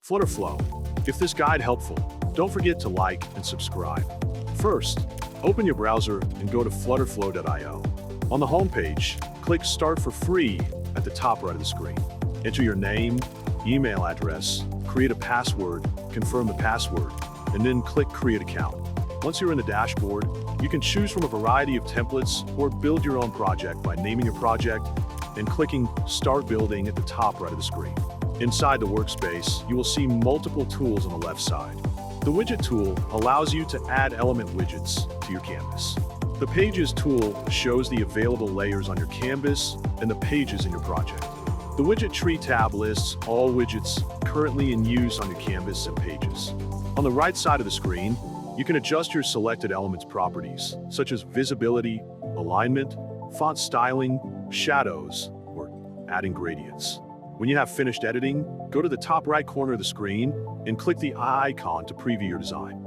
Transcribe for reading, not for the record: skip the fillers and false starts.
Flutterflow. If this guide helpful, don't forget to like and subscribe. First, open your browser and go to flutterflow.io. On the homepage, click Start for free at the top right of the screen. Enter your name, email address, create a password, confirm the password, and then click Create Account. Once you're in the dashboard, you can choose from a variety of templates or build your own project by naming your project and clicking Start Building at the top right of the screen. Inside the workspace, you will see multiple tools on the left side. The Widget tool allows you to add element widgets to your canvas. The Pages tool shows the available layers on your canvas and the pages in your project. The Widget Tree tab lists all widgets currently in use on your canvas and pages. On the right side of the screen, you can adjust your selected elements properties, such as visibility, alignment, font styling, shadows, or adding gradients. When you have finished editing, go to the top right corner of the screen and click the eye icon to preview your design.